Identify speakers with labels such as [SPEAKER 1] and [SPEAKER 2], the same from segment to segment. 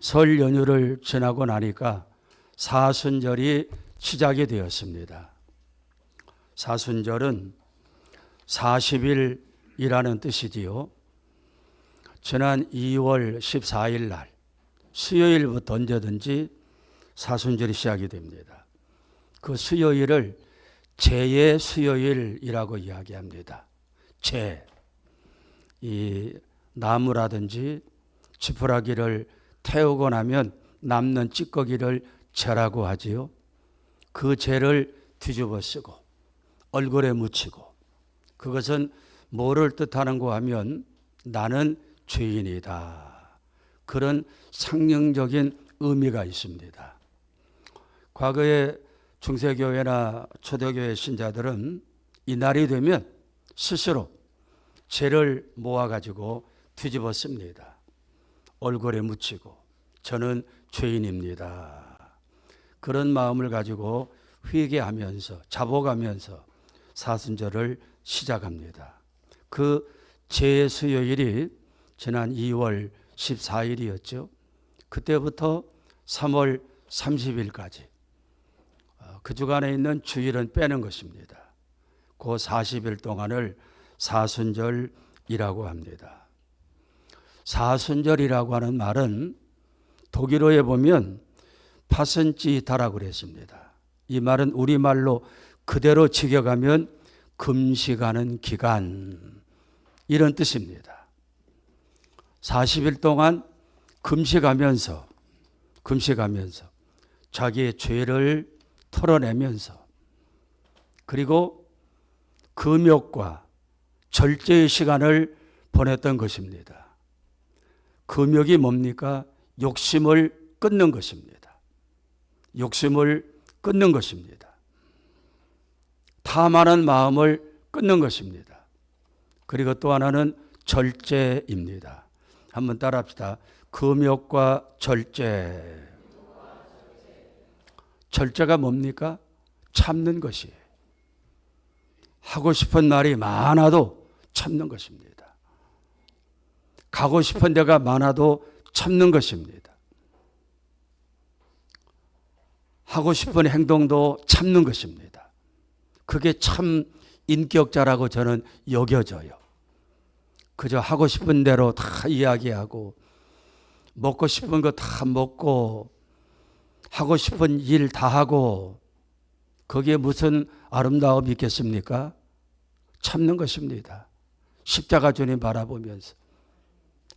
[SPEAKER 1] 설 연휴를 지나고 나니까 사순절이 시작이 되었습니다. 사순절은 40일이라는 뜻이지요. 지난 2월 14일 날 수요일부터 언제든지 사순절이 시작이 됩니다. 그 수요일을 제의 수요일이라고 이야기합니다. 제, 이 나무라든지 지푸라기를 태우고 나면 남는 찌꺼기를 재라고 하지요. 그 재를 뒤집어 쓰고 얼굴에 묻히고, 그것은 뭐를 뜻하는고 하면 나는 죄인이다, 그런 상징적인 의미가 있습니다. 과거에 중세교회나 초대교회 신자들은 이 날이 되면 스스로 죄를 모아가지고 뒤집어 씁니다. 얼굴에 묻히고 저는 죄인입니다, 그런 마음을 가지고 회개하면서 자복하면서 사순절을 시작합니다. 그 제수요일이 지난 2월 14일이었죠. 그때부터 3월 30일까지 그 주간에 있는 주일은 빼는 것입니다. 그 40일 동안을 사순절이라고 합니다. 사순절이라고 하는 말은 독일어에 보면 파선지다라고 그랬습니다. 이 말은 우리말로 그대로 직역하면 금식하는 기간, 이런 뜻입니다. 40일 동안 금식하면서 자기의 죄를 털어내면서, 그리고 금욕과 절제의 시간을 보냈던 것입니다. 금욕이 뭡니까? 욕심을 끊는 것입니다. 욕심을 끊는 것입니다. 탐하는 마음을 끊는 것입니다. 그리고 또 하나는 절제입니다. 한번 따라합시다. 금욕과 절제. 절제가 뭡니까? 참는 것이에요. 하고 싶은 말이 많아도 참는 것입니다. 가고 싶은 데가 많아도 참는 것입니다. 하고 싶은 행동도 참는 것입니다. 그게 참 인격자라고 저는 여겨져요. 그저 하고 싶은 대로 다 이야기하고 먹고 싶은 거 다 먹고 하고 싶은 일 다 하고, 거기에 무슨 아름다움이 있겠습니까? 참는 것입니다. 십자가 주님 바라보면서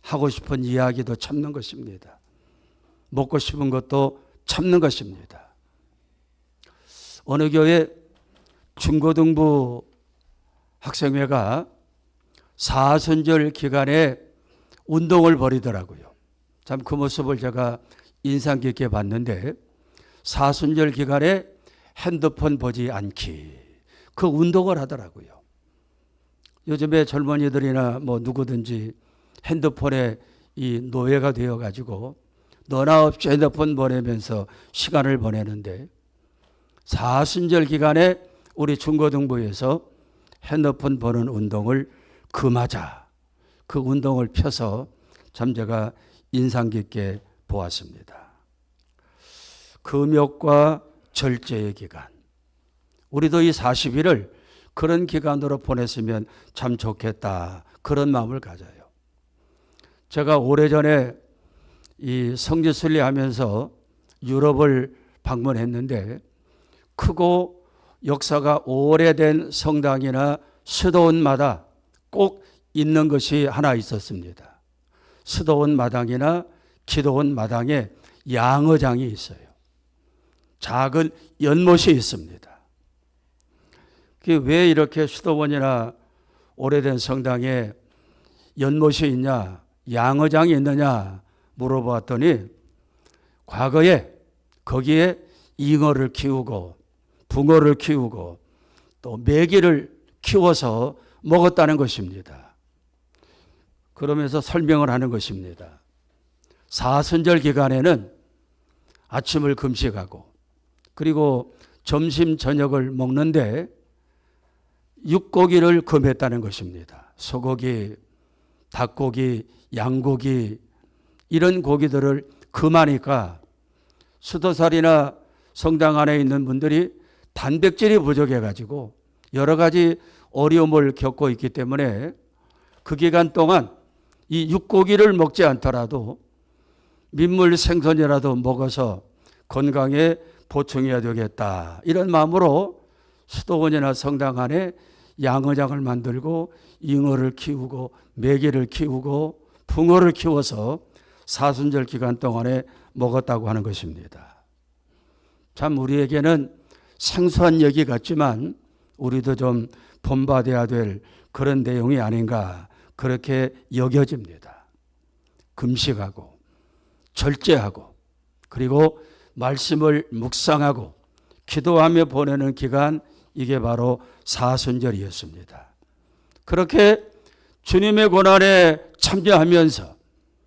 [SPEAKER 1] 하고 싶은 이야기도 참는 것입니다. 먹고 싶은 것도 참는 것입니다. 어느 교회 중고등부 학생회가 사순절 기간에 운동을 벌이더라고요. 참 그 모습을 제가 인상 깊게 봤는데, 사순절 기간에 핸드폰 보지 않기, 그 운동을 하더라고요. 요즘에 젊은이들이나 뭐 누구든지 핸드폰에 이 노예가 되어가지고 너나 없이 핸드폰 보내면서 시간을 보내는데, 사순절 기간에 우리 중고등부에서 핸드폰 보는 운동을 금하자, 그 운동을 펴서 참 제가 인상 깊게 보았습니다. 금욕과 절제의 기간, 우리도 이 40일을 그런 기간으로 보냈으면 참 좋겠다, 그런 마음을 가져요. 제가 오래전에 이 성지순례 하면서 유럽을 방문했는데, 크고 역사가 오래된 성당이나 수도원마다 꼭 있는 것이 하나 있었습니다. 수도원 마당이나 기도원 마당에 양어장이 있어요. 작은 연못이 있습니다. 왜 이렇게 수도원이나 오래된 성당에 연못이 있냐, 양어장이 있느냐 물어봤더니, 과거에 거기에 잉어를 키우고 붕어를 키우고 또 메기를 키워서 먹었다는 것입니다. 그러면서 설명을 하는 것입니다. 사순절 기간에는 아침을 금식하고 그리고 점심 저녁을 먹는데 육고기를 금했다는 것입니다. 소고기, 닭고기, 양고기 이런 고기들을 금하니까 수도살이나 성당 안에 있는 분들이 단백질이 부족해가지고 여러 가지 어려움을 겪고 있기 때문에 그 기간 동안 이 육고기를 먹지 않더라도 민물 생선이라도 먹어서 건강에 보충해야 되겠다. 이런 마음으로 수도원이나 성당 안에 양어장을 만들고 잉어를 키우고 메기를 키우고 붕어를 키워서 사순절 기간 동안에 먹었다고 하는 것입니다. 참 우리에게는 생소한 얘기 같지만 우리도 좀 본받아야 될 그런 내용이 아닌가 그렇게 여겨집니다. 금식하고 절제하고 그리고 말씀을 묵상하고 기도하며 보내는 기간, 이게 바로 사순절이었습니다. 그렇게 주님의 고난에 참여하면서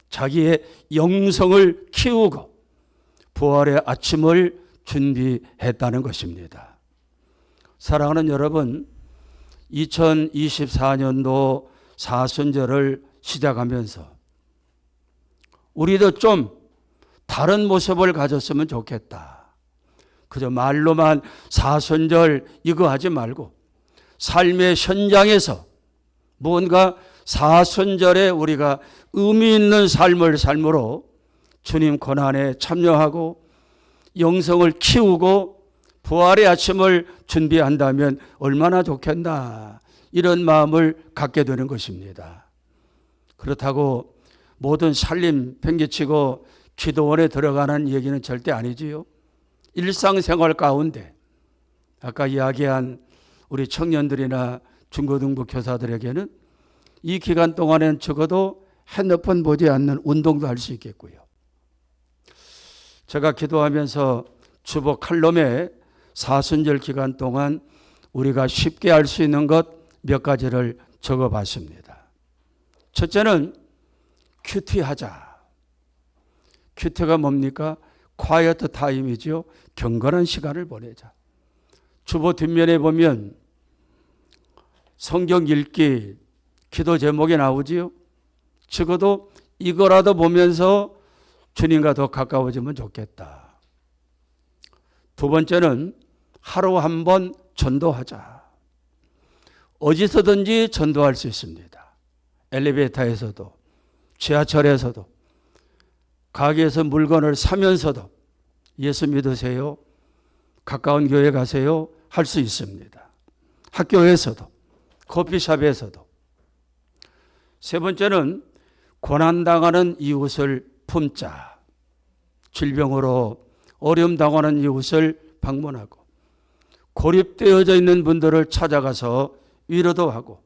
[SPEAKER 1] 자기의 영성을 키우고 부활의 아침을 준비했다는 것입니다. 사랑하는 여러분, 2024년도 사순절을 시작하면서 우리도 좀 다른 모습을 가졌으면 좋겠다. 그저 말로만 사순절 이거 하지 말고 삶의 현장에서 뭔가 사순절에 우리가 의미 있는 삶을 삶으로 주님 고난에 참여하고 영성을 키우고 부활의 아침을 준비한다면 얼마나 좋겠나, 이런 마음을 갖게 되는 것입니다. 그렇다고 모든 살림 팽개치고 기도원에 들어가는 얘기는 절대 아니지요. 일상생활 가운데 아까 이야기한 우리 청년들이나 중고등부 교사들에게는 이 기간 동안엔 적어도 핸드폰 보지 않는 운동도 할 수 있겠고요. 제가 기도하면서 주보 칼럼에 사순절 기간 동안 우리가 쉽게 할 수 있는 것 몇 가지를 적어봤습니다. 첫째는 큐티하자. 큐티가 뭡니까? 콰이어트 타임이죠. 경건한 시간을 보내자. 주보 뒷면에 보면 성경 읽기, 기도 제목이 나오지요. 적어도 이거라도 보면서 주님과 더 가까워지면 좋겠다. 두 번째는 하루 한 번 전도하자. 어디서든지 전도할 수 있습니다. 엘리베이터에서도, 지하철에서도, 가게에서 물건을 사면서도 예수 믿으세요, 가까운 교회 가세요 할 수 있습니다. 학교에서도, 커피숍에서도. 세 번째는 고난당하는 이웃을 품자. 질병으로 어려움 당하는 이웃을 방문하고 고립되어져 있는 분들을 찾아가서 위로도 하고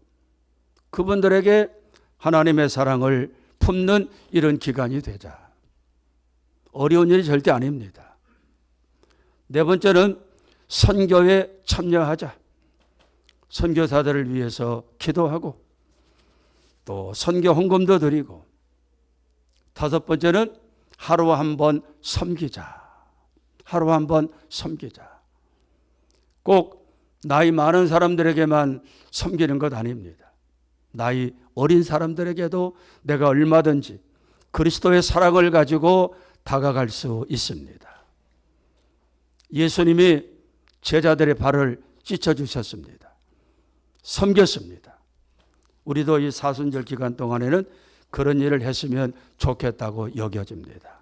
[SPEAKER 1] 그분들에게 하나님의 사랑을 품는 이런 기간이 되자. 어려운 일이 절대 아닙니다. 네 번째는 선교에 참여하자. 선교사들을 위해서 기도하고 또 선교 헌금도 드리고, 다섯 번째는 하루 한 번 섬기자. 하루 한 번 섬기자. 꼭 나이 많은 사람들에게만 섬기는 것 아닙니다. 나이 어린 사람들에게도 내가 얼마든지 그리스도의 사랑을 가지고 다가갈 수 있습니다. 예수님이 제자들의 발을 씻어주셨습니다. 섬겼습니다. 우리도 이 사순절 기간 동안에는 그런 일을 했으면 좋겠다고 여겨집니다.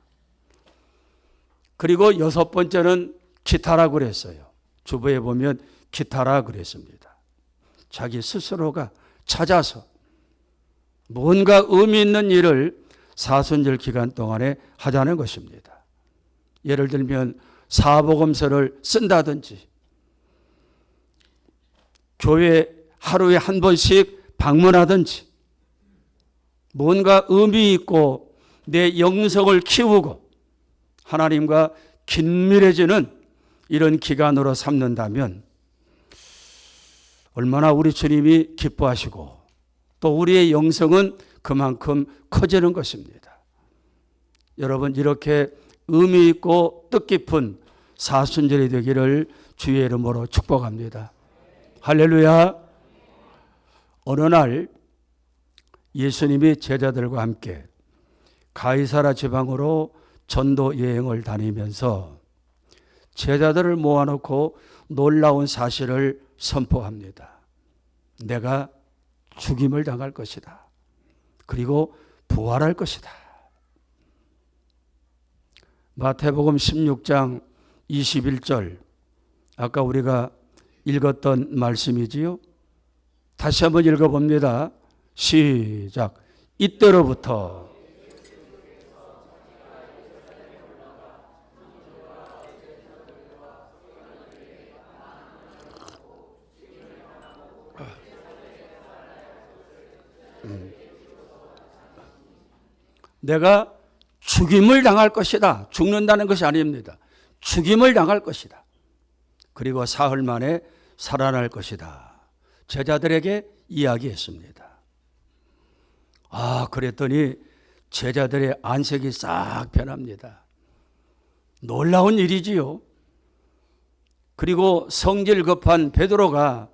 [SPEAKER 1] 그리고 여섯 번째는 기타라고 그랬어요. 주보에 보면 기타라 그랬습니다. 자기 스스로가 찾아서 뭔가 의미 있는 일을 사순절 기간 동안에 하자는 것입니다. 예를 들면 사복음서를 쓴다든지, 교회 하루에 한 번씩 방문하든지, 뭔가 의미 있고 내 영성을 키우고 하나님과 긴밀해지는 이런 기간으로 삼는다면 얼마나 우리 주님이 기뻐하시고 또 우리의 영성은 그만큼 커지는 것입니다. 여러분, 이렇게 의미 있고 뜻깊은 사순절이 되기를 주의 이름으로 축복합니다. 할렐루야. 어느 날 예수님이 제자들과 함께 가이사라 지방으로 전도 여행을 다니면서 제자들을 모아놓고 놀라운 사실을 선포합니다. 내가 죽임을 당할 것이다. 그리고 부활할 것이다. 마태복음 16장 21절, 아까 우리가 읽었던 말씀이지요. 다시 한번 읽어봅니다. 시작. 이때로부터 내가 죽임을 당할 것이다. 죽는다는 것이 아닙니다. 죽임을 당할 것이다. 그리고 사흘 만에 살아날 것이다. 제자들에게 이야기했습니다. 그랬더니 제자들의 안색이 싹 변합니다. 놀라운 일이지요. 그리고 성질 급한 베드로가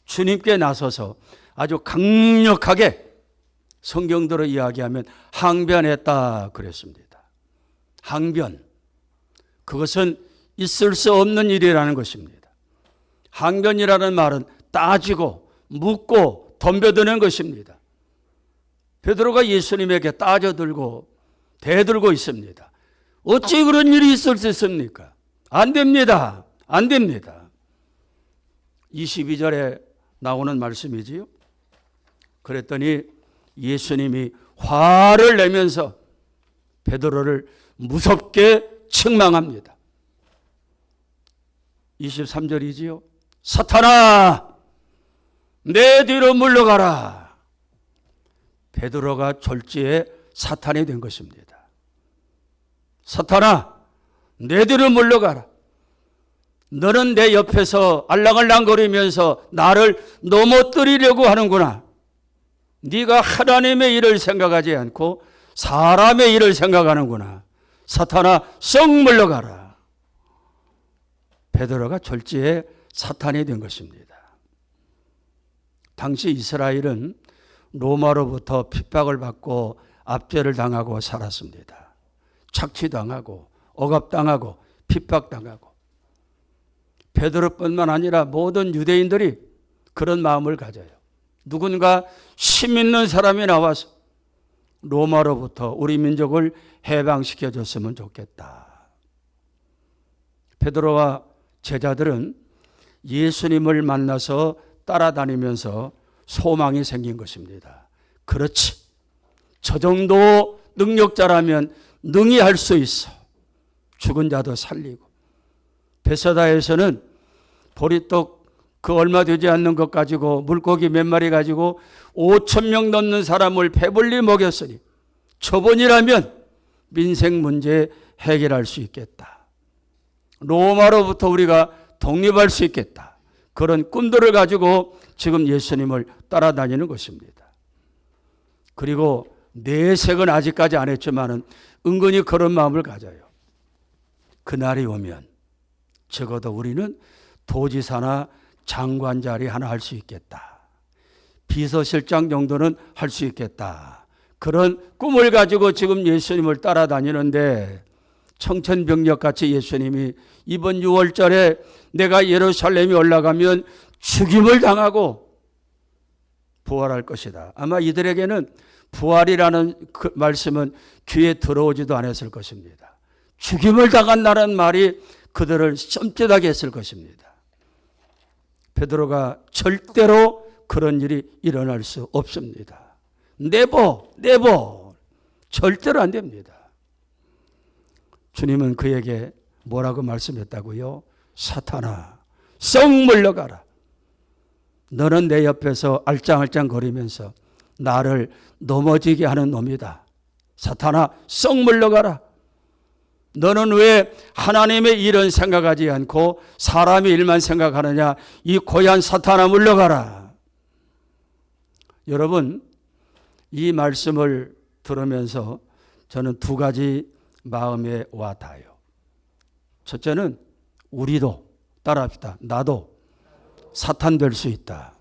[SPEAKER 1] 주님께 나서서 아주 강력하게, 성경대로 이야기하면 항변했다 그랬습니다. 항변. 그것은 있을 수 없는 일이라는 것입니다. 항변이라는 말은 따지고 묻고 덤벼드는 것입니다. 베드로가 예수님에게 따져들고 대들고 있습니다. 어찌 그런 일이 있을 수 있습니까? 안 됩니다. 안 됩니다. 22절에 나오는 말씀이지요. 그랬더니 예수님이 화를 내면서 베드로를 무섭게 책망합니다. 23절이지요. 사탄아, 내 뒤로 물러가라. 베드로가 졸지에 사탄이 된 것입니다. 사탄아, 내 뒤로 물러가라. 너는 내 옆에서 알랑알랑거리면서 나를 넘어뜨리려고 하는구나. 네가 하나님의 일을 생각하지 않고 사람의 일을 생각하는구나. 사탄아, 썩 물러가라. 베드로가 졸지에 사탄이 된 것입니다. 당시 이스라엘은 로마로부터 핍박을 받고 압제를 당하고 살았습니다. 착취당하고 억압당하고 핍박당하고. 베드로뿐만 아니라 모든 유대인들이 그런 마음을 가져요. 누군가 심 있는 사람이 나와서 로마로부터 우리 민족을 해방시켜줬으면 좋겠다. 베드로와 제자들은 예수님을 만나서 따라다니면서 소망이 생긴 것입니다. 그렇지. 저 정도 능력자라면 능히 할 수 있어. 죽은 자도 살리고. 베세다에서는 보리떡 그 얼마 되지 않는 것 가지고 물고기 몇 마리 가지고 5,000명 넘는 사람을 배불리 먹였으니 저번이라면 민생 문제 해결할 수 있겠다. 로마로부터 우리가 독립할 수 있겠다. 그런 꿈들을 가지고 지금 예수님을 따라다니는 것입니다. 그리고 내색은 아직까지 안 했지만은 은근히 그런 마음을 가져요. 그날이 오면 적어도 우리는 도지사나 장관 자리 하나 할 수 있겠다. 비서실장 정도는 할 수 있겠다. 그런 꿈을 가지고 지금 예수님을 따라다니는데 청천벽력같이 예수님이 이번 6월절에 내가 예루살렘에 올라가면 죽임을 당하고 부활할 것이다. 아마 이들에게는 부활이라는 그 말씀은 귀에 들어오지도 않았을 것입니다. 죽임을 당한다는 말이 그들을 썸짓하게 했을 것입니다. 베드로가 절대로 그런 일이 일어날 수 없습니다. 네버 절대로 안 됩니다. 주님은 그에게 뭐라고 말씀했다고요? 사탄아, 썩 물러가라. 너는 내 옆에서 알짱알짱 거리면서 나를 넘어지게 하는 놈이다. 사탄아, 썩 물러가라. 너는 왜 하나님의 일은 생각하지 않고 사람의 일만 생각하느냐? 이 고얀 사탄아, 물러가라. 여러분, 이 말씀을 들으면서 저는 두 가지 마음에 와 닿아요. 첫째는 우리도 따라합시다. 나도 사탄 될 수 있다.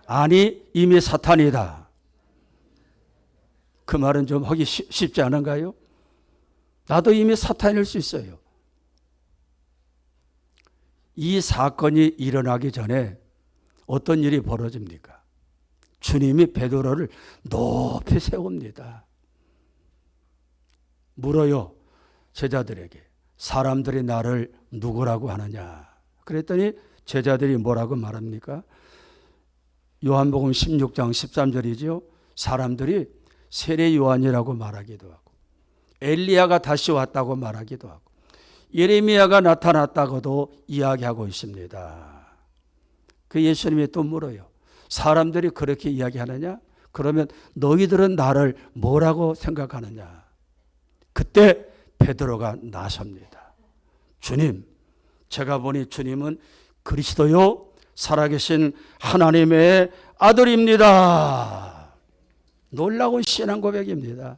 [SPEAKER 1] 아니, 이미 사탄이다. 그 말은 좀 하기 쉽지 않은가요? 나도 이미 사탄일 수 있어요. 이 사건이 일어나기 전에 어떤 일이 벌어집니까? 주님이 베드로를 높이 세웁니다. 물어요. 제자들에게. 사람들이 나를 누구라고 하느냐? 그랬더니 제자들이 뭐라고 말합니까? 요한복음 16장 13절이죠. 사람들이 세례 요한이라고 말하기도 하고 엘리야가 다시 왔다고 말하기도 하고 예레미야가 나타났다고도 이야기하고 있습니다. 그 예수님이 또 물어요. 사람들이 그렇게 이야기하느냐? 그러면 너희들은 나를 뭐라고 생각하느냐? 그때 베드로가 나섭니다. 주님, 제가 보니 주님은 그리스도요 살아계신 하나님의 아들입니다. 놀라운 신앙 고백입니다.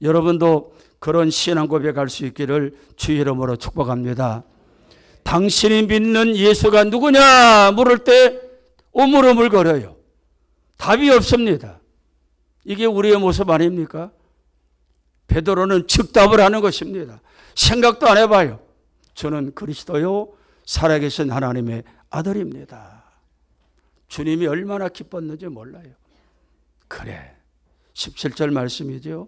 [SPEAKER 1] 여러분도 그런 신앙 고백할 수 있기를 주의 이름으로 축복합니다. 당신이 믿는 예수가 누구냐 물을 때 오물오물거려요. 답이 없습니다. 이게 우리의 모습 아닙니까? 베드로는 즉답을 하는 것입니다. 생각도 안 해봐요. 저는 그리스도요 살아계신 하나님의 아들입니다. 주님이 얼마나 기뻤는지 몰라요. 그래, 17절 말씀이죠.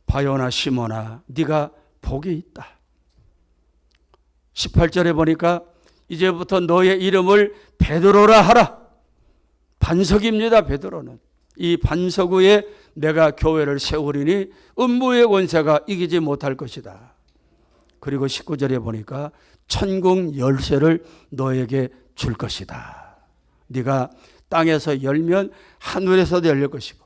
[SPEAKER 1] 바요나 시몬아 네가 복이 있다. 18절에 보니까 이제부터 너의 이름을 베드로라 하라. 반석입니다. 베드로는. 이 반석 위에 내가 교회를 세우리니 음부의 권세가 이기지 못할 것이다. 그리고 19절에 보니까 천국 열쇠를 너에게 줄 것이다. 네가 땅에서 열면 하늘에서도 열릴 것이고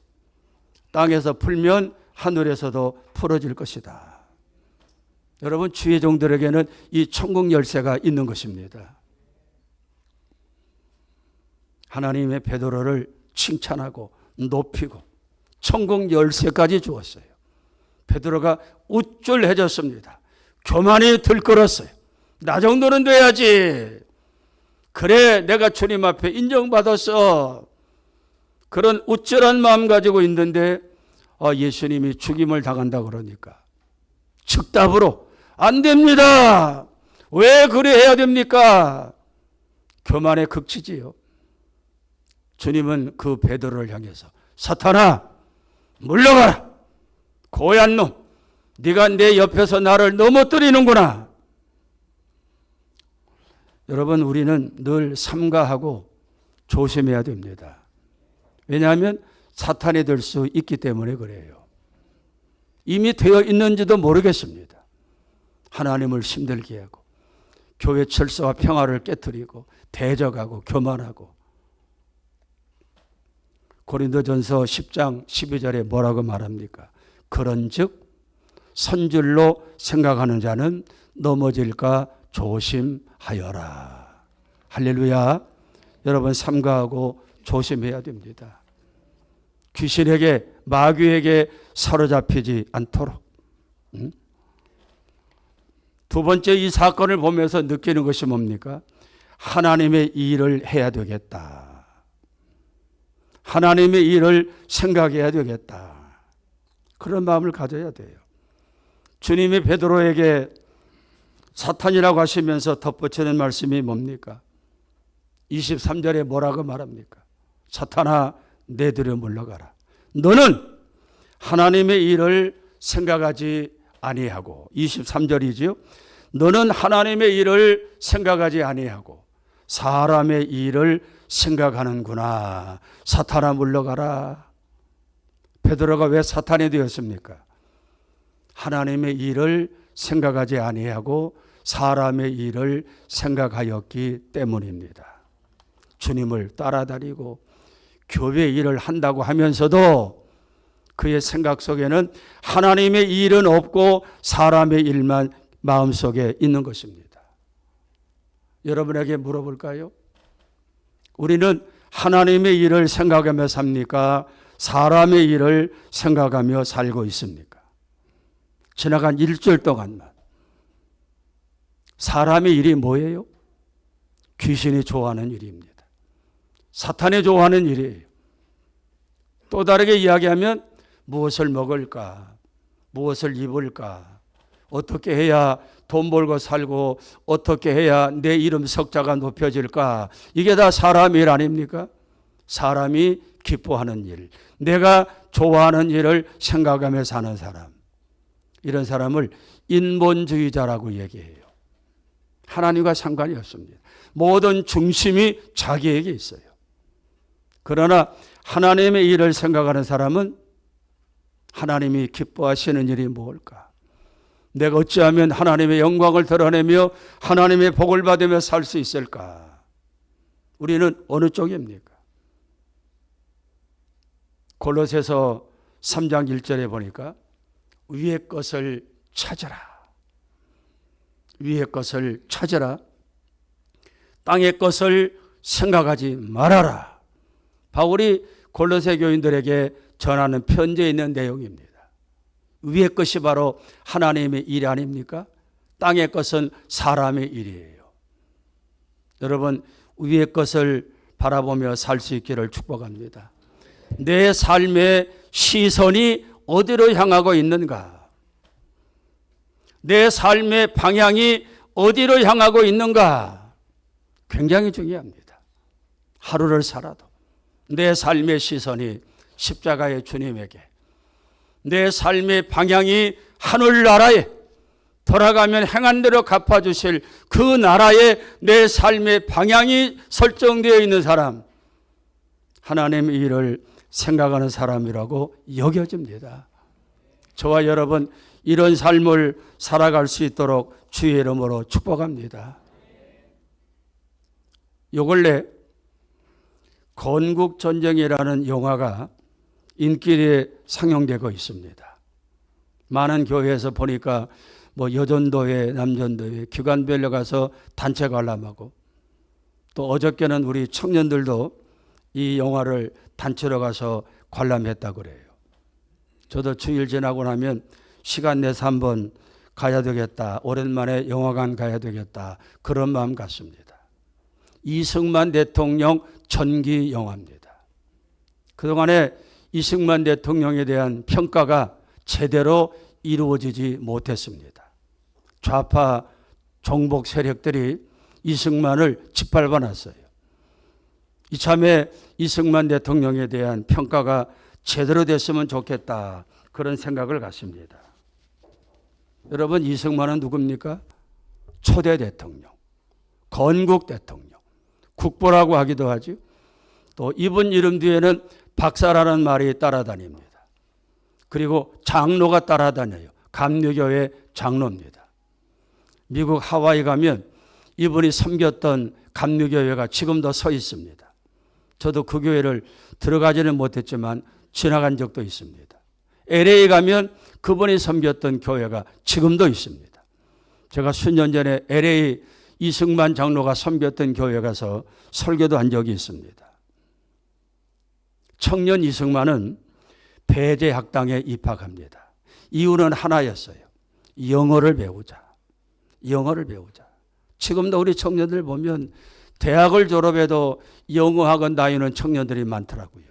[SPEAKER 1] 땅에서 풀면 하늘에서도 풀어질 것이다. 여러분, 주의 종들에게는 이 천국 열쇠가 있는 것입니다. 하나님의 베드로를 칭찬하고 높이고 천국 열쇠까지 주었어요. 베드로가 우쭐해졌습니다. 교만이 들끓었어요. 나 정도는 돼야지. 그래, 내가 주님 앞에 인정받았어. 그런 우쭐한 마음 가지고 있는데 예수님이 죽임을 당한다 그러니까 즉답으로 안 됩니다. 왜 그래 해야 됩니까? 교만의 극치지요. 주님은 그 베드로를 향해서 사탄아 물러가라. 고얀 놈, 네가 내 옆에서 나를 넘어뜨리는구나. 여러분, 우리는 늘 삼가하고 조심해야 됩니다. 왜냐하면 사탄이 될 수 있기 때문에 그래요. 이미 되어 있는지도 모르겠습니다. 하나님을 힘들게 하고 교회 질서와 평화를 깨트리고 대적하고 교만하고. 고린도전서 10장 12절에 뭐라고 말합니까? 그런즉 선줄로 생각하는 자는 넘어질까 조심하여라. 할렐루야. 여러분, 삼가하고 조심해야 됩니다. 귀신에게 마귀에게 사로잡히지 않도록. 두 번째, 이 사건을 보면서 느끼는 것이 뭡니까? 하나님의 일을 해야 되겠다. 하나님의 일을 생각해야 되겠다. 그런 마음을 가져야 돼요. 주님이 베드로에게 사탄이라고 하시면서 덧붙이는 말씀이 뭡니까? 23절에 뭐라고 말합니까? 사탄아 내들여 물러가라. 너는 하나님의 일을 생각하지 아니하고. 23절이지요. 너는 하나님의 일을 생각하지 아니하고 사람의 일을 생각하는구나. 사탄아 물러가라. 베드로가 왜 사탄이 되었습니까? 하나님의 일을 생각하지 아니하고 사람의 일을 생각하였기 때문입니다. 주님을 따라다니고 교회 일을 한다고 하면서도 그의 생각 속에는 하나님의 일은 없고 사람의 일만 마음속에 있는 것입니다. 여러분에게 물어볼까요? 우리는 하나님의 일을 생각하며 삽니까? 사람의 일을 생각하며 살고 있습니까? 지나간 일주일 동안만 사람의 일이 뭐예요? 귀신이 좋아하는 일입니다. 사탄이 좋아하는 일이에요. 또 다르게 이야기하면 무엇을 먹을까? 무엇을 입을까? 어떻게 해야 돈 벌고 살고 어떻게 해야 내 이름 석자가 높여질까? 이게 다 사람 일 아닙니까? 사람이 기뻐하는 일, 내가 좋아하는 일을 생각하며 사는 사람, 이런 사람을 인본주의자라고 얘기해요. 하나님과 상관이 없습니다. 모든 중심이 자기에게 있어요. 그러나 하나님의 일을 생각하는 사람은 하나님이 기뻐하시는 일이 무엇일까? 내가 어찌하면 하나님의 영광을 드러내며 하나님의 복을 받으며 살 수 있을까? 우리는 어느 쪽입니까? 골로새서 3장 1절에 보니까 위의 것을 찾아라. 위의 것을 찾아라. 땅의 것을 생각하지 말아라. 바울이 골로새 교인들에게 전하는 편지에 있는 내용입니다. 위의 것이 바로 하나님의 일 아닙니까? 땅의 것은 사람의 일이에요. 여러분, 위의 것을 바라보며 살 수 있기를 축복합니다. 내 삶의 시선이 어디로 향하고 있는가? 내 삶의 방향이 어디로 향하고 있는가? 굉장히 중요합니다. 하루를 살아도 내 삶의 시선이 십자가의 주님에게, 내 삶의 방향이 하늘나라에 돌아가면 행한 대로 갚아주실 그 나라에 내 삶의 방향이 설정되어 있는 사람, 하나님의 일을 생각하는 사람이라고 여겨집니다. 저와 여러분 이런 삶을 살아갈 수 있도록 주의 이름으로 축복합니다. 요 근래 건국전쟁이라는 영화가 인기리에 상영되고 있습니다. 많은 교회에서 보니까 여전도회, 남전도회, 기관별로 가서 단체 관람하고, 또 어저께는 우리 청년들도 이 영화를 단체로 가서 관람했다고 그래요. 저도 주일 지나고 나면 시간 내서 한번 가야 되겠다, 오랜만에 영화관 가야 되겠다, 그런 마음 같습니다. 이승만 대통령 전기 영화입니다. 그동안에 이승만 대통령에 대한 평가가 제대로 이루어지지 못했습니다. 좌파 종북 세력들이 이승만을 짓밟아 놨어요. 이참에 이승만 대통령에 대한 평가가 제대로 됐으면 좋겠다, 그런 생각을 갖습니다. 여러분, 이승만은 누굽니까? 초대 대통령, 건국 대통령, 국보라고 하기도 하죠. 또 이분 이름 뒤에는 박사라는 말이 따라다닙니다. 그리고 장로가 따라다녀요. 감리교회 장로입니다. 미국 하와이 가면 이분이 섬겼던 감리교회가 지금도 서 있습니다. 저도 그 교회를 들어가지는 못했지만 지나간 적도 있습니다. LA 가면 그분이 섬겼던 교회가 지금도 있습니다. 제가 수년 전에 LA 이승만 장로가 섬겼던 교회 가서 설교도 한 적이 있습니다. 청년 이승만은 배제학당에 입학합니다. 이유는 하나였어요. 영어를 배우자. 영어를 배우자. 지금도 우리 청년들 보면 대학을 졸업해도 영어학원 다니는 청년들이 많더라고요.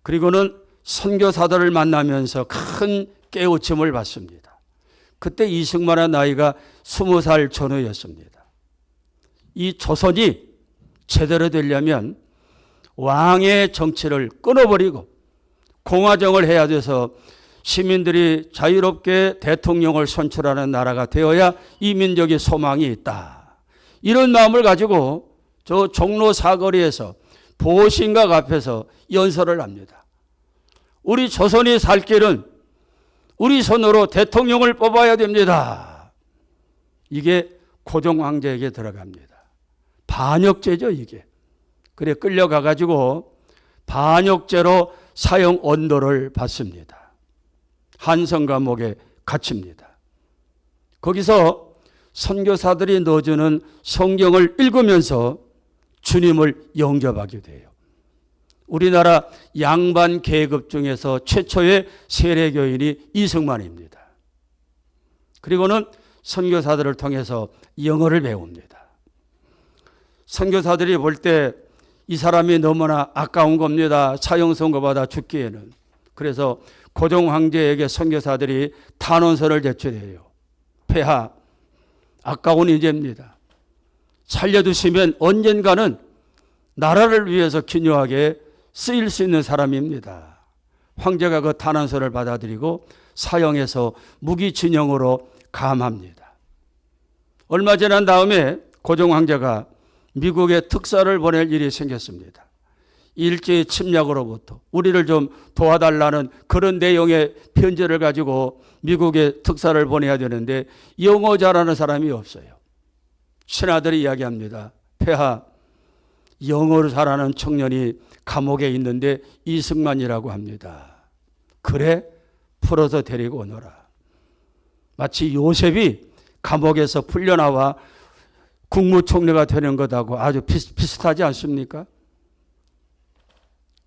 [SPEAKER 1] 그리고는 선교사들을 만나면서 큰 깨우침을 받습니다. 그때 이승만의 나이가 20살 전후였습니다. 이 조선이 제대로 되려면 왕의 정치를 끊어버리고 공화정을 해야 돼서 시민들이 자유롭게 대통령을 선출하는 나라가 되어야 이 민족의 소망이 있다. 이런 마음을 가지고 저 종로 사거리에서 보신각 앞에서 연설을 합니다. 우리 조선이 살 길은 우리 손으로 대통령을 뽑아야 됩니다. 이게 고종 황제에게 들어갑니다. 반역죄죠, 이게. 그래 끌려가가지고 반역죄로 사형 언도를 받습니다. 한성 감옥에 갇힙니다. 거기서 선교사들이 넣어주는 성경을 읽으면서 주님을 영접하게 돼요. 우리나라 양반 계급 중에서 최초의 세례교인이 이승만입니다. 그리고는 선교사들을 통해서 영어를 배웁니다. 선교사들이 볼 때 이 사람이 너무나 아까운 겁니다. 사형 선고받아 죽기에는. 그래서 고종 황제에게 선교사들이 탄원서를 제출해요. 폐하, 아까운 인재입니다. 살려두시면 언젠가는 나라를 위해서 기묘하게 쓰일 수 있는 사람입니다. 황제가 그 탄원서를 받아들이고 사형해서 무기징역으로 감합니다. 얼마 지난 다음에 고종 황제가 미국에 특사를 보낼 일이 생겼습니다. 일제의 침략으로부터 우리를 좀 도와달라는 그런 내용의 편지를 가지고 미국에 특사를 보내야 되는데 영어 잘하는 사람이 없어요. 신하들이 이야기합니다. 폐하, 영어를 잘하는 청년이 감옥에 있는데 이승만이라고 합니다. 그래? 풀어서 데리고 오너라. 마치 요셉이 감옥에서 풀려나와 국무총리가 되는 것하고 아주 비슷하지 않습니까?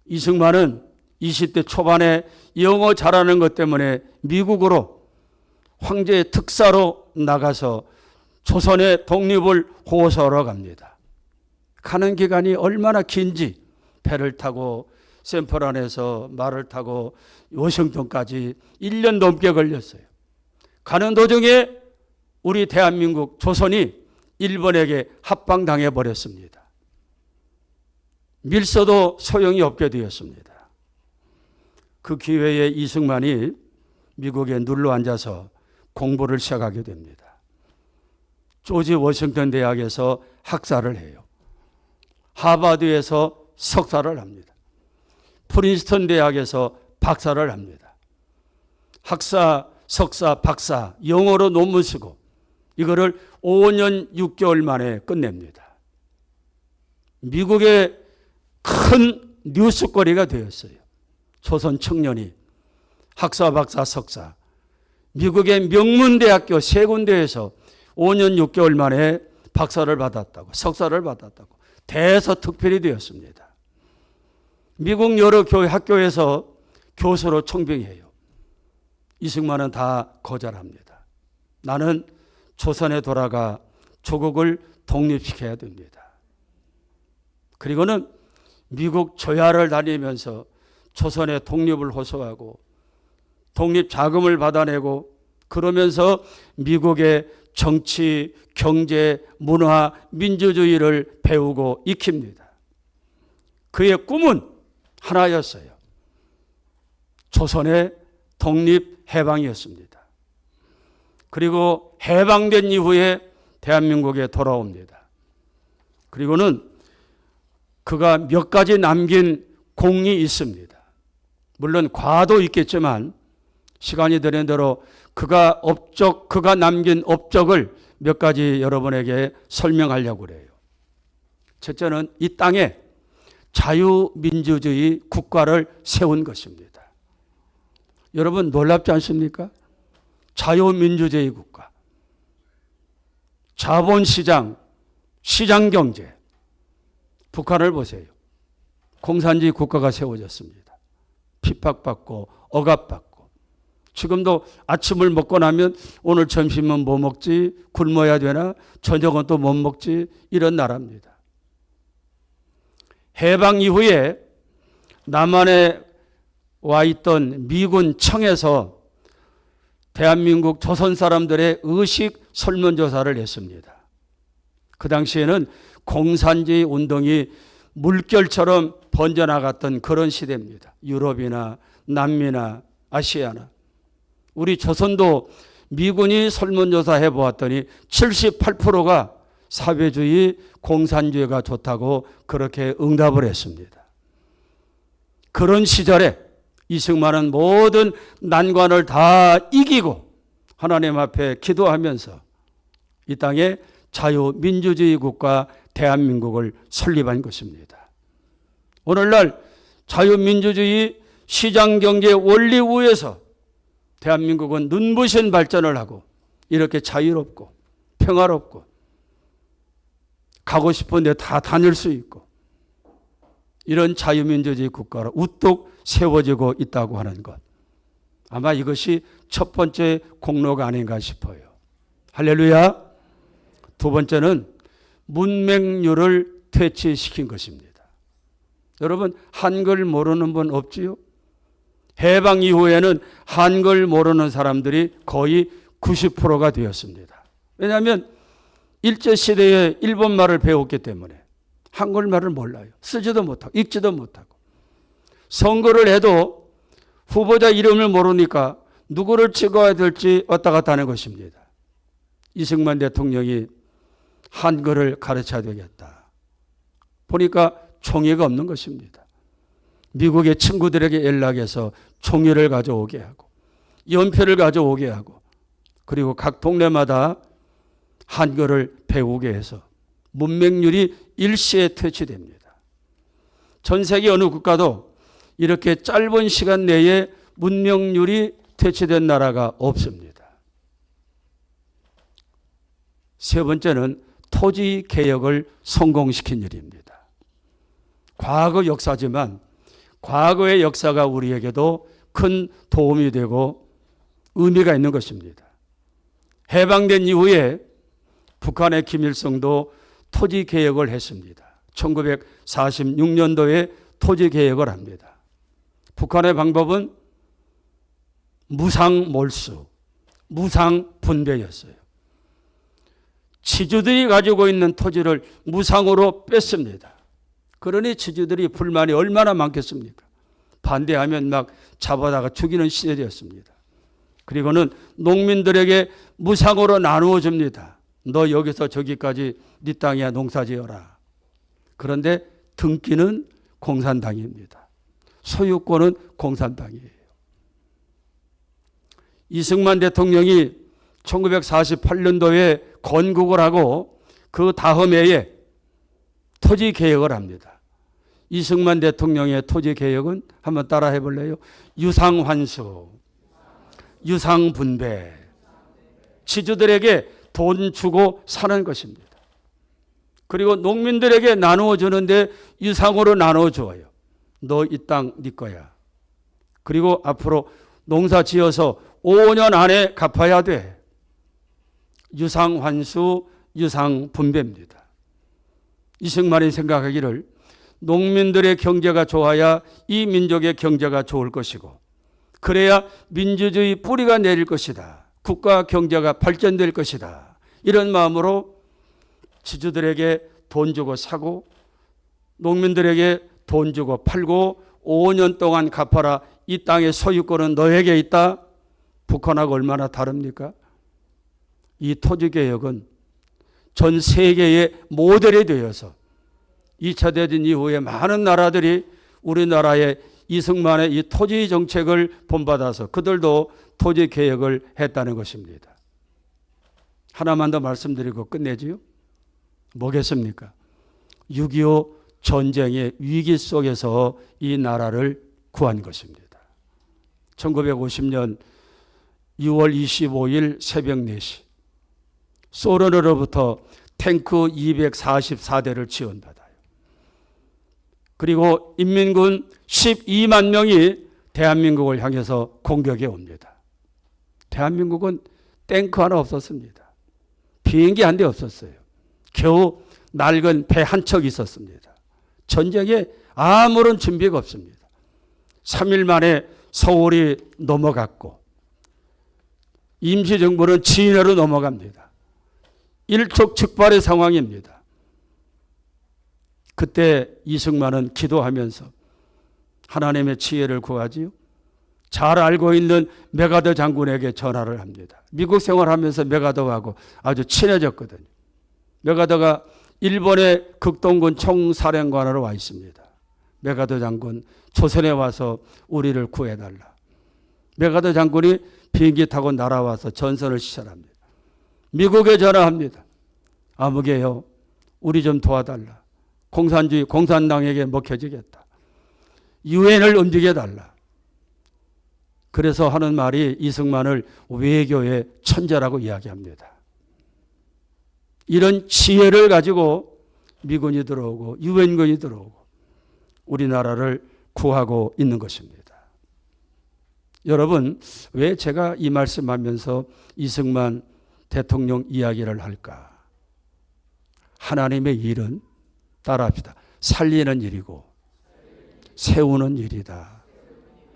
[SPEAKER 1] 이승만은 20대 초반에 영어 잘하는 것 때문에 미국으로 황제의 특사로 나가서 조선의 독립을 호소하러 갑니다. 가는 기간이 얼마나 긴지 배를 타고 샌프란에서 말을 타고 워싱턴까지 1년 넘게 걸렸어요. 가는 도중에 우리 대한민국 조선이 일본에게 합방당해 버렸습니다. 밀서도 소용이 없게 되었습니다. 그 기회에 이승만이 미국에 눌러 앉아서 공부를 시작하게 됩니다. 조지 워싱턴 대학에서 학사를 해요. 하버드에서 석사를 합니다. 프린스턴 대학에서 박사를 합니다. 학사, 석사, 박사, 영어로 논문 쓰고 이거를 5년 6개월 만에 끝냅니다. 미국의 큰 뉴스거리가 되었어요. 조선 청년이 학사, 박사, 석사, 미국의 명문대학교 세 군데에서 5년 6개월 만에 박사를 받았다고, 석사를 받았다고 대서특필이 되었습니다. 미국 여러 학교에서 교수로 청빙해요. 이승만은 다 거절합니다. 나는 조선에 돌아가 조국을 독립시켜야 됩니다. 그리고는 미국 조야를 다니면서 조선의 독립을 호소하고 독립 자금을 받아내고 그러면서 미국의 정치, 경제, 문화, 민주주의를 배우고 익힙니다. 그의 꿈은 하나였어요. 조선의 독립 해방이었습니다. 그리고 해방된 이후에 대한민국에 돌아옵니다. 그리고는 그가 몇 가지 남긴 공이 있습니다. 물론 과도 있겠지만 시간이 되는 대로 그가 남긴 업적을 몇 가지 여러분에게 설명하려고 그래요. 첫째는 이 땅에 자유민주주의 국가를 세운 것입니다. 여러분 놀랍지 않습니까? 자유민주주의 국가, 자본시장, 시장경제. 북한을 보세요. 공산주의 국가가 세워졌습니다. 핍박받고 억압받고 지금도 아침을 먹고 나면 오늘 점심은 뭐 먹지? 굶어야 되나? 저녁은 또 못 먹지? 이런 나라입니다. 해방 이후에 남한에 와 있던 미군 청에서 대한민국 조선 사람들의 의식 설문조사를 했습니다. 그 당시에는 공산주의 운동이 물결처럼 번져나갔던 그런 시대입니다. 유럽이나 남미나 아시아나. 우리 조선도 미군이 설문조사 해보았더니 78%가 사회주의, 공산주의가 좋다고 그렇게 응답을 했습니다. 그런 시절에 이승만은 모든 난관을 다 이기고 하나님 앞에 기도하면서 이 땅에 자유민주주의 국가 대한민국을 설립한 것입니다. 오늘날 자유민주주의 시장경제 원리 위에서 대한민국은 눈부신 발전을 하고 이렇게 자유롭고 평화롭고 가고 싶은 데 다 다닐 수 있고 이런 자유민주주의 국가로 우뚝 세워지고 있다고 하는 것. 아마 이것이 첫 번째 공로가 아닌가 싶어요. 할렐루야. 두 번째는 문맹률을 퇴치시킨 것입니다. 여러분 한글 모르는 분 없지요? 해방 이후에는 한글 모르는 사람들이 거의 90%가 되었습니다. 왜냐하면 일제시대에 일본말을 배웠기 때문에 한글말을 몰라요. 쓰지도 못하고 읽지도 못하고. 선거를 해도 후보자 이름을 모르니까 누구를 찍어야 될지 왔다 갔다 하는 것입니다. 이승만 대통령이 한글을 가르쳐야 되겠다. 보니까 총회가 없는 것입니다. 미국의 친구들에게 연락해서 총회를 가져오게 하고 연표를 가져오게 하고 그리고 각 동네마다 한글을 배우게 해서 문맹률이 일시에 퇴치됩니다. 전 세계 어느 국가도 이렇게 짧은 시간 내에 문명률이 퇴치된 나라가 없습니다. 세 번째는 토지 개혁을 성공시킨 일입니다. 과거 역사지만 과거의 역사가 우리에게도 큰 도움이 되고 의미가 있는 것입니다. 해방된 이후에 북한의 김일성도 토지 개혁을 했습니다. 1946년도에 토지 개혁을 합니다. 북한의 방법은 무상몰수, 무상분배였어요. 지주들이 가지고 있는 토지를 무상으로 뺐습니다. 그러니 지주들이 불만이 얼마나 많겠습니까? 반대하면 막 잡아다가 죽이는 시절이었습니다. 그리고는 농민들에게 무상으로 나누어 줍니다. 너 여기서 저기까지 네 땅이야 농사 지어라. 그런데 등기는 공산당입니다. 소유권은 공산당이에요. 이승만 대통령이 1948년도에 건국을 하고 그 다음 해에 토지 개혁을 합니다. 이승만 대통령의 토지 개혁은 한번 따라 해볼래요? 유상환수, 유상분배, 지주들에게 돈 주고 사는 것입니다. 그리고 농민들에게 나누어 주는데 유상으로 나누어 줘요. 너 이 땅 네 거야. 그리고 앞으로 농사 지어서 5년 안에 갚아야 돼. 유상환수, 유상분배입니다. 이승만이 생각하기를 농민들의 경제가 좋아야 이 민족의 경제가 좋을 것이고 그래야 민주주의 뿌리가 내릴 것이다. 국가 경제가 발전될 것이다. 이런 마음으로 지주들에게 돈 주고 사고 농민들에게 돈 주고 팔고 5년 동안 갚아라. 이 땅의 소유권은 너에게 있다. 북한하고 얼마나 다릅니까? 이 토지개혁은 전 세계의 모델이 되어서 2차 대전 이후에 많은 나라들이 우리나라의 이승만의 이 토지 정책을 본받아서 그들도 토지 개혁을 했다는 것입니다. 하나만 더 말씀드리고 끝내지요. 뭐겠습니까? 6.25 전쟁의 위기 속에서 이 나라를 구한 것입니다. 1950년 6월 25일 새벽 4시 소련으로부터 탱크 244대를 지원받아요. 그리고 인민군 12만 명이 대한민국을 향해서 공격에 옵니다. 대한민국은 탱크 하나 없었습니다. 비행기 한 대 없었어요. 겨우 낡은 배 한 척 있었습니다. 전쟁에 아무런 준비가 없습니다. 3일 만에 서울이 넘어갔고 임시정부는 진해로 넘어갑니다. 일촉즉발의 상황입니다. 그때 이승만은 기도하면서 하나님의 지혜를 구하지요. 잘 알고 있는 메가더 장군에게 전화를 합니다. 미국 생활하면서 메가더하고 아주 친해졌거든요. 메가더가 일본의 극동군 총사령관으로 와 있습니다. 메가더 장군, 조선에 와서 우리를 구해달라. 메가더 장군이 비행기 타고 날아와서 전선을 시찰합니다. 미국에 전화합니다. 아무개요, 우리 좀 도와달라. 공산주의, 공산당에게 먹혀지겠다. 유엔을 움직여달라. 그래서 하는 말이 이승만을 외교의 천재라고 이야기합니다. 이런 지혜를 가지고 미군이 들어오고 유엔군이 들어오고 우리나라를 구하고 있는 것입니다. 여러분, 왜 제가 이 말씀하면서 이승만 대통령 이야기를 할까? 하나님의 일은 따라합시다. 살리는 일이고 세우는 일이다.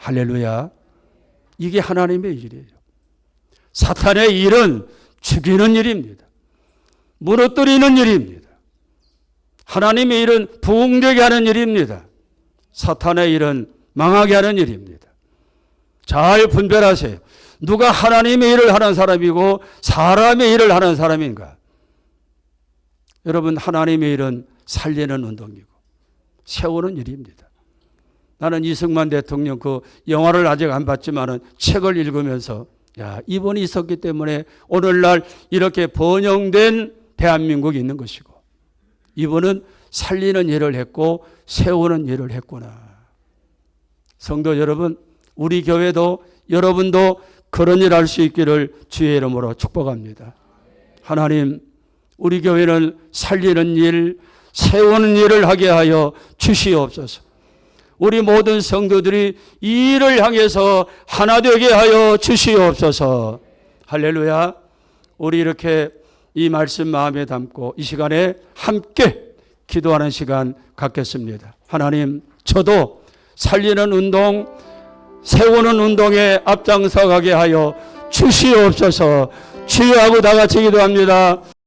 [SPEAKER 1] 할렐루야. 이게 하나님의 일이에요. 사탄의 일은 죽이는 일입니다. 무너뜨리는 일입니다. 하나님의 일은 부흥되게 하는 일입니다. 사탄의 일은 망하게 하는 일입니다. 잘 분별하세요. 누가 하나님의 일을 하는 사람이고 사람의 일을 하는 사람인가? 여러분, 하나님의 일은 살리는 운동이고 세우는 일입니다. 나는 이승만 대통령 그 영화를 아직 안 봤지만은 책을 읽으면서 이분이 있었기 때문에 오늘날 이렇게 번영된 대한민국이 있는 것이고 이분은 살리는 일을 했고 세우는 일을 했구나. 성도 여러분, 우리 교회도 여러분도 그런 일 할 수 있기를 주의 이름으로 축복합니다. 하나님, 우리 교회는 살리는 일, 세우는 일을 하게 하여 주시옵소서. 우리 모든 성도들이 이 일을 향해서 하나 되게 하여 주시옵소서. 할렐루야. 우리 이렇게 이 말씀 마음에 담고 이 시간에 함께 기도하는 시간 갖겠습니다. 하나님, 저도 살리는 운동, 세우는 운동에 앞장서 가게 하여 주시옵소서. 주여 하고 다 같이 기도합니다.